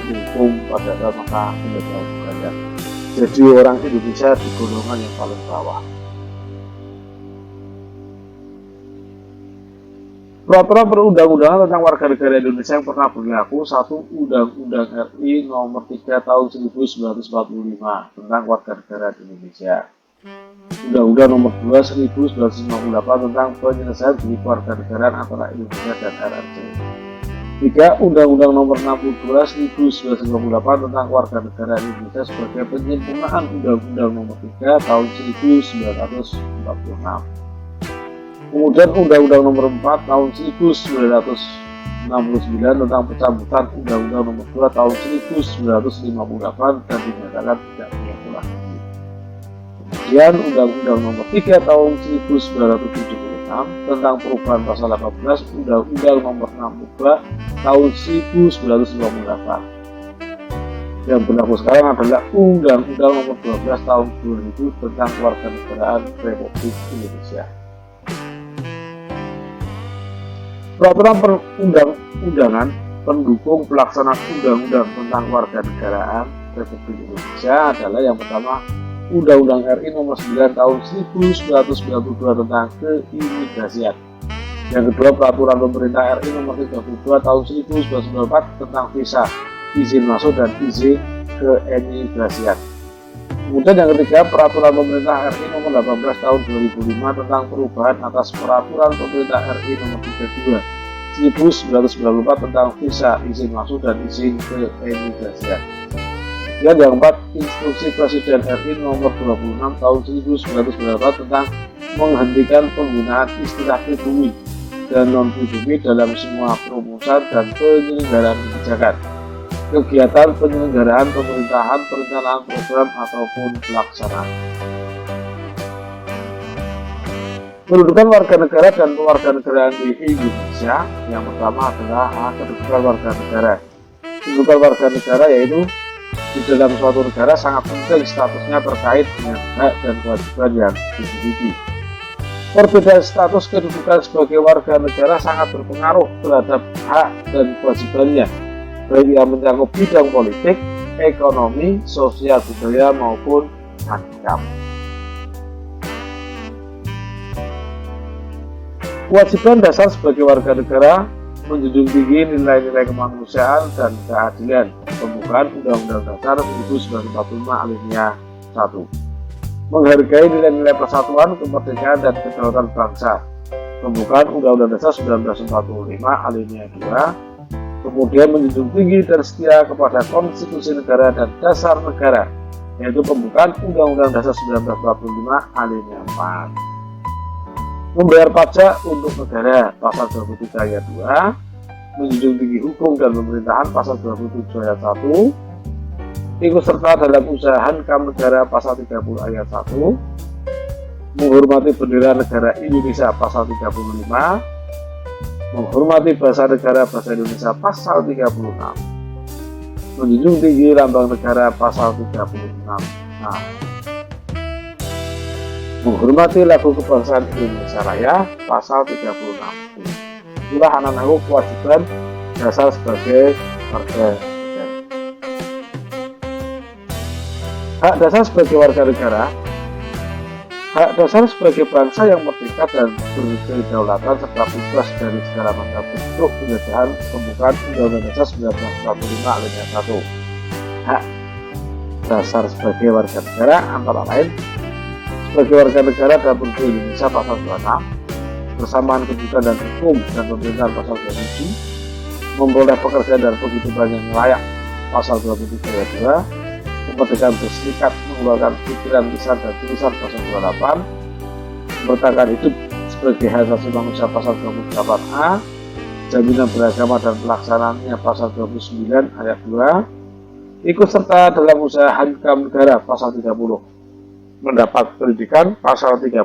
Speaker 2: hukum pada masa penjajahan Belanda. Jadi orang Indonesia di golongan yang paling bawah. Peraturan perundang-undangan tentang warga negara Indonesia yang pernah berlaku. 1. Undang-Undang RI Nomor 3 Tahun 1945 tentang warga negara di Indonesia. Undang-Undang Nomor 2 1958 tentang penyelesaian warga negaraan antara Indonesia dan RRC. 3. Undang-Undang Nomor 62 1998 tentang warga negara Indonesia sebagai penyempurnaan Undang-Undang Nomor 3 Tahun 1946. Kemudian Undang-Undang Nomor 4 Tahun 1969 tentang pencabutan Undang-Undang Nomor 2 Tahun 1958 dan dinyatakan tidak berlaku lagi. Kemudian Undang-Undang Nomor 3 Tahun 1976 tentang perubahan pasal 18 Undang-Undang Nomor 62 Tahun 1998. Yang berlaku sekarang adalah Undang-Undang Nomor 12 Tahun 2000 tentang Kewarganegaraan Republik Indonesia. Peraturan perundang-undangan pendukung pelaksanaan undang-undang tentang warganegaraan Republik Indonesia adalah yang pertama Undang-Undang RI Nomor 9 Tahun 1992 tentang keimigrasian. Yang kedua Peraturan Pemerintah RI Nomor 32 Tahun 1994 tentang visa, izin masuk dan izin keimigrasian. Kemudian yang ketiga Peraturan Pemerintah RI Nomor 18 Tahun 2005 tentang perubahan atas Peraturan Pemerintah RI Nomor 32 1994 tentang visa, izin masuk dan izin keimigrasian. Dan yang keempat Instruksi Presiden RI Nomor 26 Tahun 1994 tentang menghentikan penggunaan istilah pribumi dan non-pribumi dalam semua perumusan dan penyelenggaraan kebijakan, kegiatan penyelenggaraan pemerintahan, perencanaan program ataupun pelaksanaan. Kedudukan warga negara dan kewarganegaraan di Indonesia. Yang pertama adalah kedudukan warga negara. Kedudukan warga negara yaitu di dalam suatu negara sangat penting statusnya terkait dengan hak dan kewajiban yang dimiliki. Perbedaan status kedudukan sebagai warga negara sangat berpengaruh terhadap hak dan kewajibannya, baik yang mencakup bidang politik, ekonomi, sosial, budaya maupun agama. Kewajiban dasar sebagai warga negara menjunjung tinggi nilai-nilai kemanusiaan dan keadilan. Pembukaan Undang-Undang Dasar 1945 alinea 1. Menghargai nilai-nilai persatuan, kemerdekaan dan kedaulatan bangsa. Pembukaan Undang-Undang Dasar 1945 alinea 2. Kemudian menjunjung tinggi dan setia kepada konstitusi negara dan dasar negara, yaitu pembukaan Undang-Undang Dasar 1945 alinea 4. Membayar pajak untuk negara pasal 23 ayat 2, menjunjung tinggi hukum dan pemerintahan pasal 27 ayat 1, ikut serta dalam usaha hankam negara pasal 30 ayat 1, menghormati bendera negara Indonesia pasal 35, menghormati bahasa negara bahasa Indonesia pasal 36, menjunjung tinggi lambang negara pasal 36. Menghormati lagu kebangsaan Indonesia Raya pasal 36. Itulah anak-anakku kewajiban dasar sebagai warga negara. Hak dasar sebagai warga negara. Hak dasar sebagai bangsa yang merdeka dan berkedaulatan serta bebas dari segala macam bentuk penjajahan. Pembukaan Undang-Undang Dasar 1945 alinea 1. Hak dasar sebagai warga negara antara lain sebagai warga negara dalam bangsa Indonesia pasal 26, persamaan kedudukan dan hukum dan pemerintahan pasal 27, memperoleh pekerjaan dan penghidupan yang layak pasal 23 ayat 2, kemerdekaan berserikat, mengeluarkan pikiran, lisan dan tulisan pasal 28, mempertahankan hidup sebagai hak asasi manusia pasal 28A, jaminan beragama dan pelaksanaannya pasal 29 ayat 2, ikut serta dalam usaha hankam negara pasal 30, mendapat pendidikan pasal 31,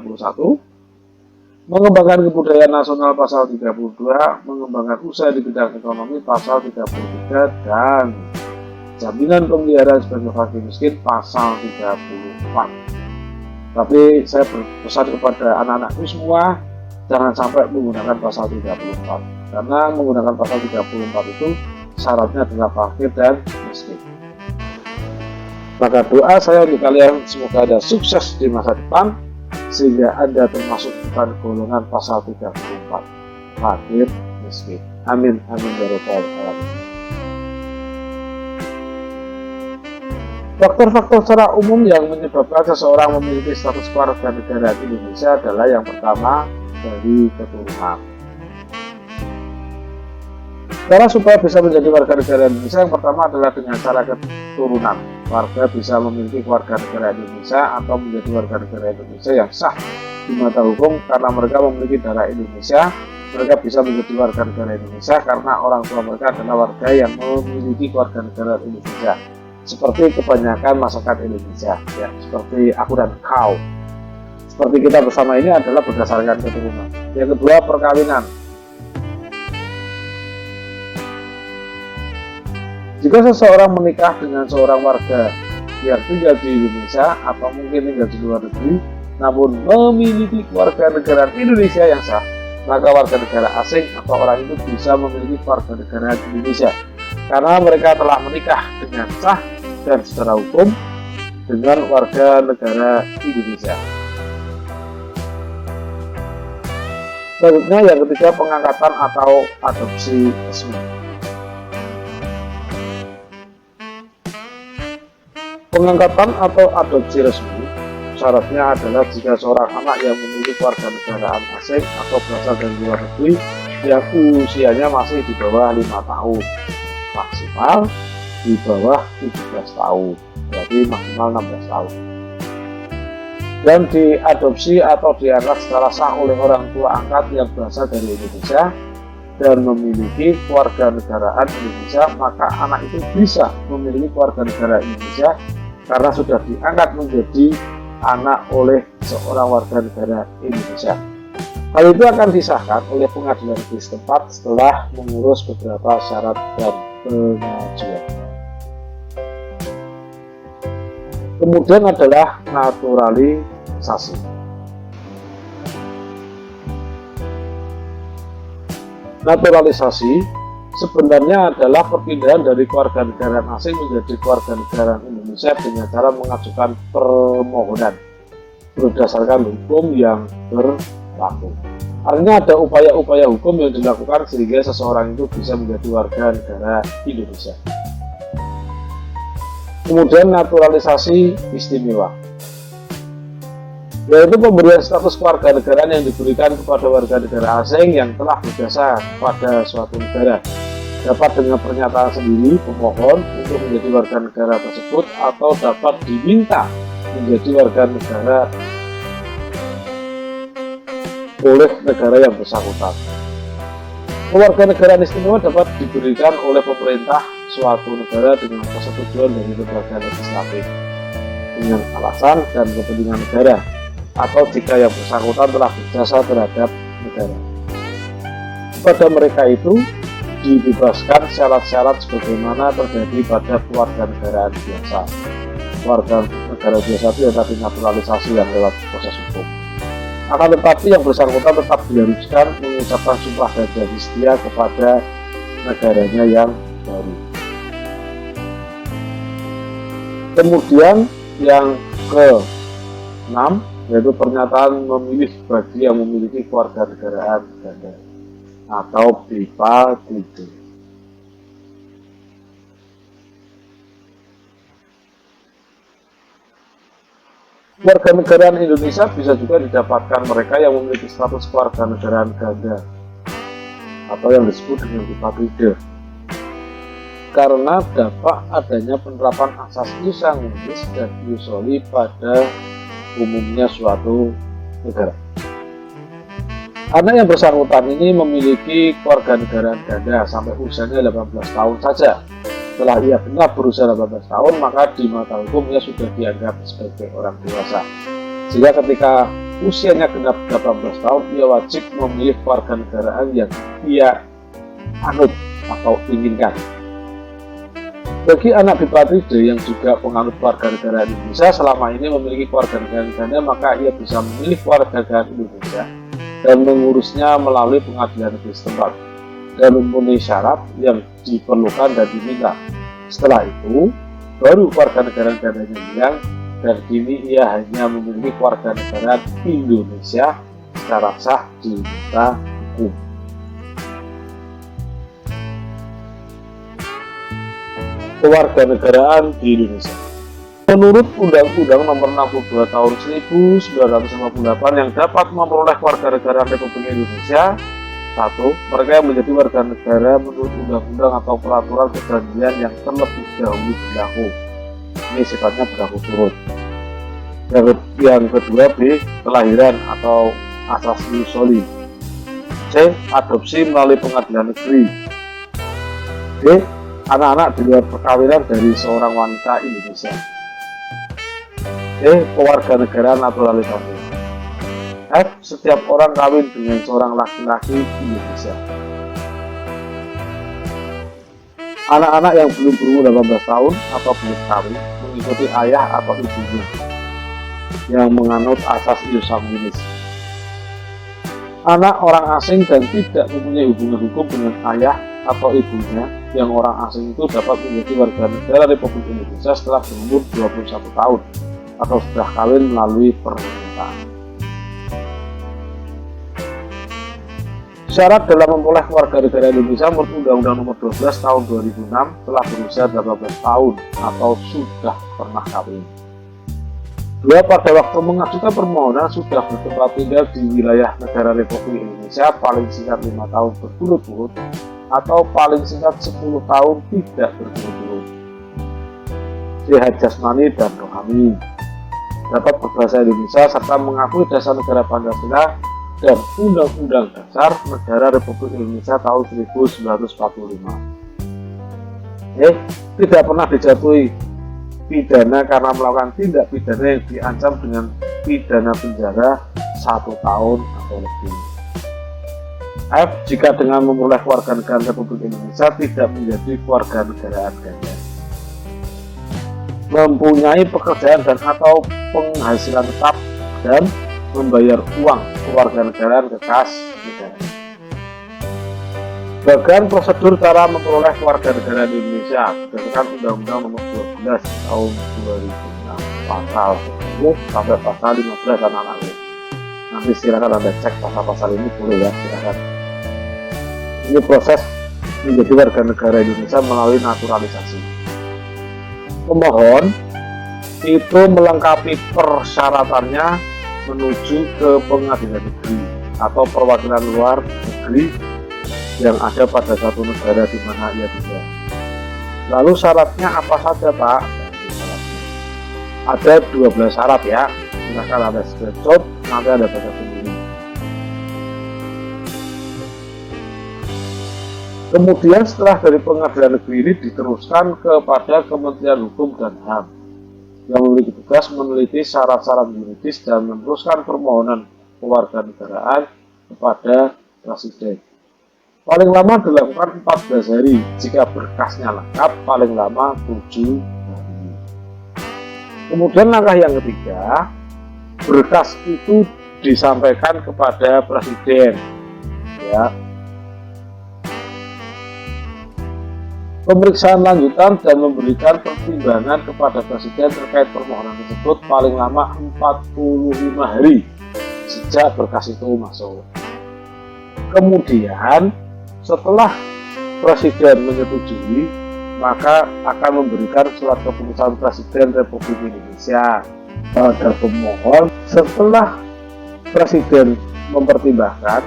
Speaker 2: mengembangkan kebudayaan nasional pasal 32, mengembangkan usaha di bidang ekonomi pasal 33, dan jaminan pemeliharaan sebagai fakir miskin pasal 34. Tapi saya berpesan kepada anak-anakku semua, jangan sampai menggunakan pasal 34, karena menggunakan pasal 34 itu syaratnya adalah fakir dan miskin. Maka doa saya untuk kalian semoga Anda sukses di masa depan sehingga Anda termasuk bukan golongan pasal 34. fakir, miskin. Amin, amin ya rabbal alamin. Faktor-faktor secara umum yang menyebabkan seseorang memiliki status kewarganegaraan Indonesia adalah yang pertama dari keturunan. Cara supaya bisa menjadi warga negara Indonesia yang pertama adalah dengan cara keturunan. Warga bisa memiliki warga negara Indonesia atau menjadi warga negara Indonesia yang sah di mata hukum karena mereka memiliki darah Indonesia. Mereka bisa menjadi warga negara Indonesia karena orang tua mereka adalah warga yang memiliki warga negara Indonesia. Seperti kebanyakan masyarakat Indonesia, ya, seperti aku dan kau. Seperti kita bersama ini adalah berdasarkan keturunan. Yang kedua, perkawinan. Jika seseorang menikah dengan seorang warga yang tinggal di Indonesia atau mungkin tinggal di luar negeri, namun memiliki warga negara Indonesia yang sah, maka warga negara asing atau orang itu bisa memiliki warga negara Indonesia karena mereka telah menikah dengan sah dan secara hukum dengan warga negara Indonesia. Selanjutnya yang ketiga, pengangkatan atau adopsi resmi. Pengangkatan atau adopsi resmi syaratnya adalah jika seorang anak yang memiliki warga negaraan asing atau berasal dari luar negeri yang usianya masih di bawah 5 tahun, maksimal di bawah 17 tahun, berarti maksimal 16 tahun, dan diadopsi atau diangkat secara sah oleh orang tua angkat yang berasal dari Indonesia dan memiliki kewarganegaraan Indonesia, maka anak itu bisa memiliki kewarganegaraan Indonesia karena sudah diangkat menjadi anak oleh seorang warga negara Indonesia. Hal itu akan disahkan oleh pengadilan negeri setempat setelah mengurus beberapa syarat dan pengajuan. Kemudian adalah naturalisasi. Naturalisasi sebenarnya adalah perpindahan dari kewarganegaraan asing menjadi kewarganegaraan Indonesia dengan cara mengajukan permohonan berdasarkan hukum yang berlaku. Artinya ada upaya-upaya hukum yang dilakukan sehingga seseorang itu bisa menjadi warga negara Indonesia. Kemudian naturalisasi istimewa, yaitu pemberian status kewarganegaraan yang diberikan kepada warga negara asing yang telah berdasar pada suatu negara, dapat dengan pernyataan sendiri pemohon untuk menjadi warga negara tersebut atau dapat diminta menjadi warga negara oleh negara yang bersangkutan. Kewarganegaraan istimewa dapat diberikan oleh pemerintah suatu negara dengan persetujuan dari lembaga legislatif dengan alasan dan kepentingan negara, atau jika yang bersangkutan telah berjasa terhadap negara. Pada mereka itu dibebaskan syarat-syarat sebagaimana terjadi pada kewarganegaraan biasa. Warga negara biasa itu yang tadi naturalisasi yang lewat proses hukum. Akan tetapi yang bersangkutan tetap diharuskan mengucapkan sumpah dan janji setia kepada negaranya yang baru. Kemudian yang ke-6 yaitu pernyataan memilih bagi yang memiliki kewarganegaraan ganda atau BPA 3. Kewarganegaraan Indonesia bisa juga didapatkan mereka yang memiliki status kewarganegaraan ganda atau yang disebut dengan BPA 3 karena dapat adanya penerapan asas ius sanguinis dan ius soli pada umumnya suatu negara. Anak yang bersangkutan ini memiliki kewarganegaraan ganda sampai usianya 18 tahun saja. Setelah ia genap berusia 18 tahun, maka di mata hukum ia sudah dianggap sebagai orang dewasa. Sehingga ketika usianya genap 18 tahun, ia wajib memilih kewarganegaraan yang ia anut atau inginkan. Bagi anak BPA 3 yang juga penganut kewarganegaraan Indonesia selama ini memiliki kewarganegaraan ganda, maka ia bisa memilih kewarganegaraan Indonesia dan mengurusnya melalui pengadilan negeri setempat dan memenuhi syarat yang diperlukan dan diminta. Setelah itu, baru kewarganegaraan gandanya hilang dan kini ia hanya memiliki kewarganegaraan Indonesia secara sah di mata hukum. kewarganegaraan di Indonesia. Menurut Undang-Undang Nomor 62 Tahun 1958 yang dapat memperoleh kewarganegaraan Republik Indonesia, 1. Mereka yang menjadi warga negara menurut undang-undang atau peraturan perjanjian yang terlebih dahulu berlaku. Ini sifatnya berlaku turut. Yang kedua, B. Kelahiran atau asas usul. C. Adopsi melalui pengadilan negeri. D. Anak-anak di luar perkawinan dari seorang wanita Indonesia. E. Kewarganegaraan naturalisasi. F. Setiap orang kawin dengan seorang laki-laki Indonesia. Anak-anak yang belum berumur 18 tahun atau belum kawin mengikuti ayah atau ibunya yang menganut asas ius sanguinis. Anak orang asing dan tidak mempunyai hubungan hukum dengan ayah atau ibunya yang orang asing itu dapat menjadi warga negara Republik Indonesia setelah berumur 21 tahun atau sudah kawin melalui pernikahan. Syarat dalam memperoleh kewarganegaraan Indonesia menurut Undang-Undang Nomor 12 Tahun 2006 telah berusia 18 tahun atau sudah pernah kawin. 2. Pada waktu mengajukan permohonan sudah bertempat tinggal di wilayah negara Republik Indonesia paling singkat 5 tahun berturut-turut atau paling singkat 10 tahun tidak berturut-turut. Sehat jasmani dan rohani. Dapat berbahasa Indonesia serta mengakui dasar negara Pancasila dan Undang-Undang Dasar Negara Republik Indonesia tahun 1945. Tidak pernah dijatuhi pidana karena melakukan tindak pidana yang diancam dengan pidana penjara 1 tahun atau lebih. F. Jika dengan memperoleh kewarganegaraan Republik Indonesia tidak menjadi kewarganegaraan ganda. Mempunyai pekerjaan dan atau penghasilan tetap dan membayar uang kewarganegaraan ke kas negara. Bagian prosedur cara memperoleh kewarganegaraan Indonesia berdasarkan Undang-Undang Nomor 12 Tahun 2006 pasal 10 sampai pasal 15 anak-anak. Nanti silakan Anda cek pasal-pasal ini boleh ya, silakan. Ini proses menjadi warga negara Indonesia melalui naturalisasi. Pemohon itu melengkapi persyaratannya menuju ke pengadilan negeri atau perwakilan luar negeri yang ada pada satu negara di mana ia tinggal. Lalu syaratnya apa saja, Pak? Ada 12 syarat ya. Silahkan Anda screenshot, nanti Anda baca sendiri. Kemudian setelah dari pengadilan negeri ini diteruskan kepada Kementerian Hukum dan HAM yang memiliki tugas meneliti syarat-syarat yuridis dan meneruskan permohonan kewarganegaraan kepada Presiden. Paling lama dilakukan 14 hari, jika berkasnya lengkap paling lama 7 hari. Kemudian langkah yang ketiga, berkas itu disampaikan kepada Presiden. Ya. Pemeriksaan lanjutan dan memberikan pertimbangan kepada Presiden terkait permohonan tersebut paling lama 45 hari sejak berkas itu masuk. Kemudian setelah Presiden menyetujui, maka akan memberikan surat keputusan Presiden Republik Indonesia pada pemohon. Setelah Presiden mempertimbangkan,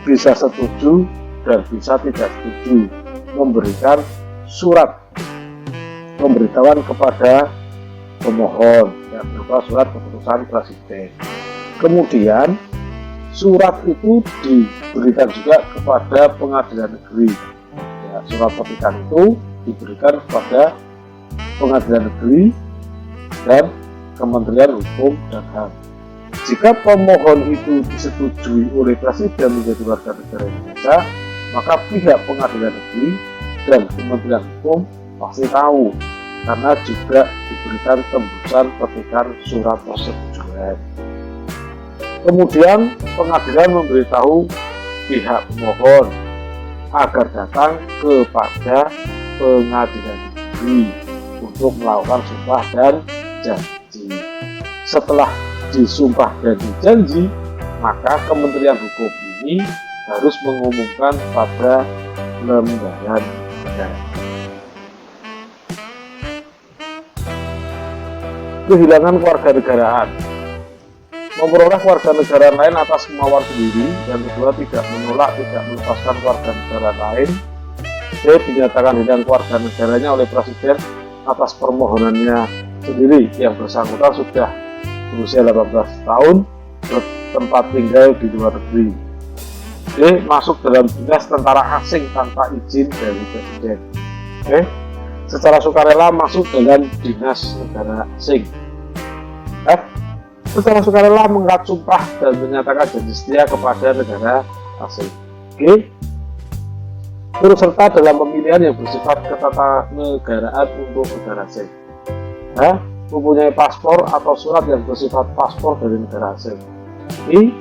Speaker 2: bisa setuju dan bisa tidak setuju, memberikan surat pemberitahuan kepada pemohon yang berupa surat keputusan Presiden. Kemudian surat itu diberikan juga kepada pengadilan negeri. Ya, surat petikan itu diberikan kepada pengadilan negeri dan Kementerian Hukum dan HAM. Jika pemohon itu disetujui oleh Presiden menjadi warga negara Indonesia, maka pihak pengadilan negeri dan Kementerian Hukum pasti tahu karena juga diberikan tembusan petikan surat persetujuan. Kemudian pengadilan memberitahu pihak pemohon agar datang kepada pengadilan negeri untuk melakukan sumpah dan janji. Setelah disumpah dan dijanji, maka Kementerian Hukum ini harus mengumumkan pada lembaran negara. kehilangan kewarganegaraan, memperoleh kewarganegaraan lain atas kemauan sendiri. Yang kedua, tidak menolak, tidak melepaskan kewarganegaraan lain. C. Dinyatakan hilang kewarganegaranya oleh presiden atas permohonannya sendiri. Yang bersangkutan sudah berusia 18 tahun, bertempat tinggal di luar negeri. D. Masuk dalam dinas tentara asing tanpa izin dari presiden. Oke, secara sukarela masuk dalam dinas negara asing. F. Secara sukarela mengangkat sumpah dan menyatakan janji setia kepada negara asing. G. Turut serta dalam pemilihan yang bersifat ketatanegaraan untuk negara asing. H. Mempunyai paspor atau surat yang bersifat paspor dari negara asing. I.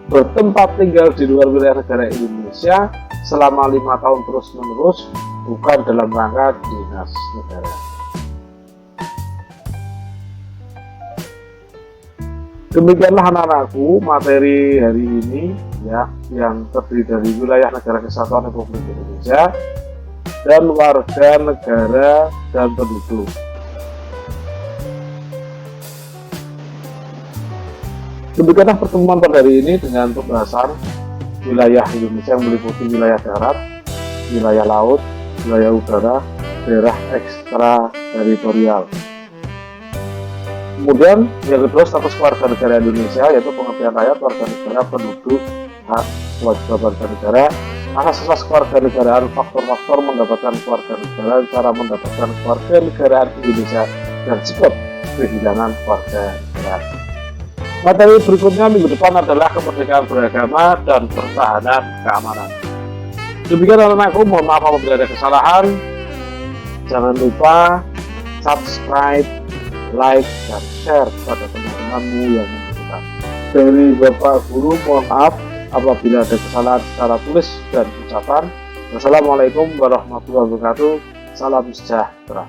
Speaker 2: Bertempat tinggal di luar wilayah negara Indonesia selama 5 tahun terus-menerus, bukan dalam rangka dinas negara. Demikianlah anak-anakku materi hari ini ya, yang terdiri dari wilayah negara kesatuan Republik Indonesia dan warga negara dan penduduk. Demikianlah pertemuan pada hari ini dengan pembahasan wilayah Indonesia yang meliputi wilayah darat, wilayah laut, wilayah udara, daerah ekstrateritorial. Kemudian yang kedua, status warga negara Indonesia, yaitu pengertian rakyat, warga negara, penduduk, hak, kewajiban warga negara, asas-asas kewarganegaraan, faktor-faktor mendapatkan kewarganegaraan, cara mendapatkan kewarganegaraan Indonesia, dan sikap kehilangan kewarganegaraan. Materi berikutnya minggu depan adalah kemerdekaan beragama dan pertahanan keamanan. Demikian anak-anakku, mohon maaf apabila ada kesalahan. Jangan lupa subscribe, like, dan share pada teman-temanmu yang membutuhkan. Dari Bapak Guru, mohon maaf apabila ada kesalahan secara tulis dan ucapan. Wassalamualaikum warahmatullahi wabarakatuh. Salam sejahtera.